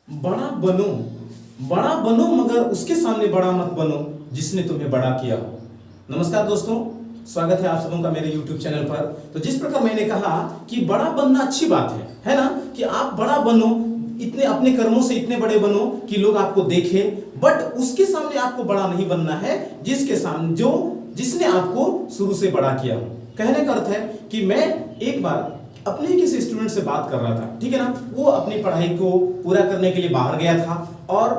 बड़ा बनो, बड़ा बनो मगर उसके सामने बड़ा मत बनो जिसने तुम्हें बड़ा किया हो। नमस्कार दोस्तों, स्वागत है आप सबों का मेरे YouTube चैनल पर। तो जिस प्रकार मैंने कहा कि बड़ा बनना अच्छी बात है ना, कि आप बड़ा बनो, इतने अपने कर्मों से इतने बड़े बनो कि लोग आपको देखें, बट उसके सामने आपको बड़ा नहीं बनना है जिसके सामने जिसने आपको शुरू से बड़ा किया हो। कहने का अर्थ है कि मैं एक बार अपने किसी स्टूडेंट से बात कर रहा था, ठीक है ना। वो अपनी पढ़ाई को पूरा करने के लिए बाहर गया था, और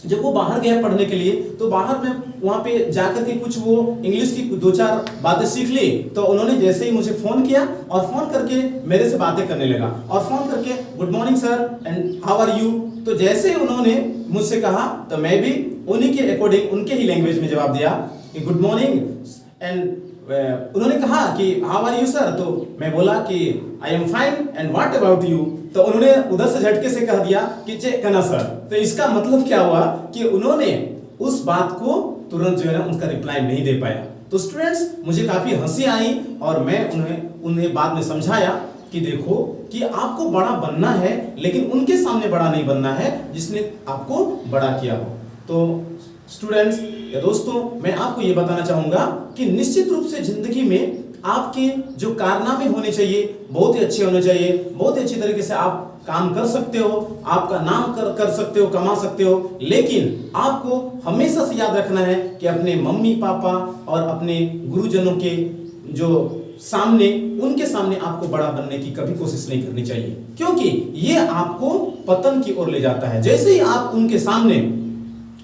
जब वो बाहर गया पढ़ने के लिए तो बाहर में वहां पे जाकर के कुछ वो इंग्लिश की दो चार बातें सीख ली। तो उन्होंने जैसे ही मुझे फोन किया और फोन करके मेरे से बातें करने लगा, और फोन करके good morning sir and how are you. तो जैसे ही उन्होंने मुझसे कहा तो मैं भी उन्हीं के अकॉर्डिंग उनके ही लैंग्वेज में जवाब दिया कि गुड मॉर्निंग। एंड उन्होंने कहा कि हाउ आर यू सर, तो मैं बोला कि I am fine and what about you. तो उन्होंने उधर से झटके से कह दिया कि चे कना सर। तो इसका मतलब क्या हुआ कि उन्होंने उस बात को तुरंत जो है ना उनका रिप्लाई नहीं दे पाया। तो स्टूडेंट्स, मुझे काफी हंसी आई और मैं उन्हें बाद में समझाया कि देखो कि आपको बड़ा बनना है, लेकिन उनके सामने बड़ा नहीं बनना है जिसने आपको बड़ा किया हो। तो स्टूडेंट्स या दोस्तों, मैं आपको यह बताना चाहूंगा कि निश्चित रूप से जिंदगी में आपके जो कारनामे होने चाहिए बहुत ही अच्छे होने चाहिए। बहुत ही अच्छी तरीके से आप काम कर सकते हो, आपका नाम कर सकते हो, कमा सकते हो, लेकिन आपको हमेशा से याद रखना है कि अपने मम्मी पापा और अपने गुरुजनों के जो सामने, उनके सामने आपको बड़ा बनने की कभी कोशिश नहीं करनी चाहिए, क्योंकि ये आपको पतन की ओर ले जाता है। जैसे ही आप उनके सामने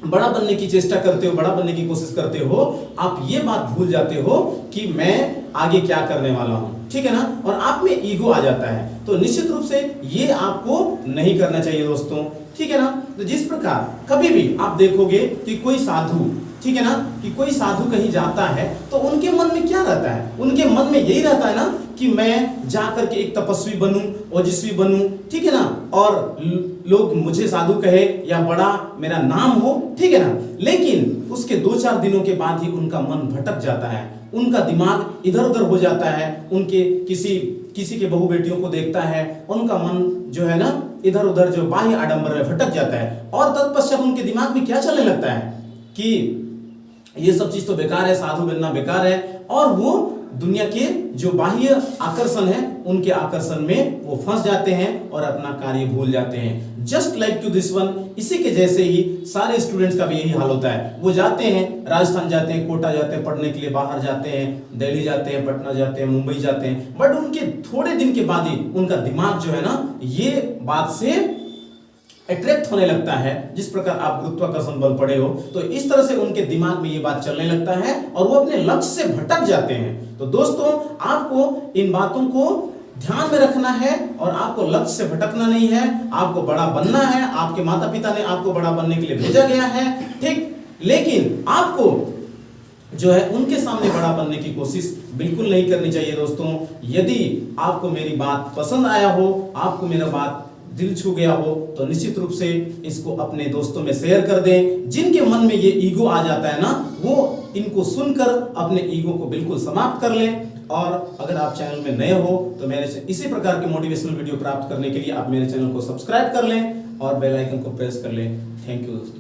बड़ा बनने की चेष्टा करते हो, बड़ा बनने की कोशिश करते हो, आप ये बात भूल जाते हो कि मैं आगे क्या करने वाला हूं, ठीक है ना, और आप में ईगो आ जाता है। तो निश्चित रूप से ये आपको नहीं करना चाहिए दोस्तों, ठीक है ना। तो जिस प्रकार कभी भी आप देखोगे कि कोई साधु, ठीक है ना, कि कोई साधु कहीं जाता है तो उनके मन में क्या रहता है, उनके मन में यही रहता है ना कि मैं जाकर के एक तपस्वी बनूं, ओजस्वी बनूं, ठीक है ना, और लोग मुझे साधु कहे या बड़ा मेरा नाम हो, ठीक है ना। लेकिन उसके 2-4 दिनों के बाद ही उनका मन भटक जाता है, उनका दिमाग इधर उधर हो जाता है, उनके किसी के बहू बेटियों को देखता है, उनका मन जो है ना इधर उधर जो बाह्य आडंबर में भटक जाता है, और तत्पश्चात उनके दिमाग में क्या चलने लगता है कि ये सब चीज तो बेकार है, साधु बनना बेकार है, और वो दुनिया के जो बाह्य आकर्षण है उनके आकर्षण में वो फंस जाते हैं और अपना कार्य भूल जाते हैं। Just like to this one, इसी के जैसे ही सारे स्टूडेंट्स का भी यही हाल होता है। वो जाते हैं, राजस्थान जाते हैं, कोटा जाते हैं पढ़ने के लिए, बाहर जाते हैं, दिल्ली जाते हैं, पटना जाते हैं, मुंबई जाते हैं, बट उनके थोड़े दिन के बाद ही उनका दिमाग जो है ना ये बात से अट्रैक्ट होने लगता है। जिस प्रकार आप गुरुत्वाकर्षण बल पढ़े हो, तो इस तरह से उनके दिमाग में ये बात चलने लगता है और वो अपने लक्ष्य से भटक जाते हैं। तो दोस्तों, आपको इन बातों को ध्यान में रखना है और आपको लक्ष्य से भटकना नहीं है, आपको बड़ा बनना है। आपके माता पिता ने आपको बड़ा बनने के लिए भेजा गया है, ठीक, लेकिन आपको जो है उनके सामने बड़ा बनने की कोशिश बिल्कुल नहीं करनी चाहिए दोस्तों। यदि आपको मेरी बात पसंद आया हो, आपको मेरा बात दिल छू गया हो, तो निश्चित रूप से इसको अपने दोस्तों में शेयर कर दें। जिनके मन में ये ईगो आ जाता है ना, वो इनको सुनकर अपने ईगो को बिल्कुल समाप्त कर लें। और अगर आप चैनल में नए हो तो मेरे से इसी प्रकार के मोटिवेशनल वीडियो प्राप्त करने के लिए आप मेरे चैनल को सब्सक्राइब कर लें और बेल आइकन को प्रेस कर लें। थैंक यू दोस्तों।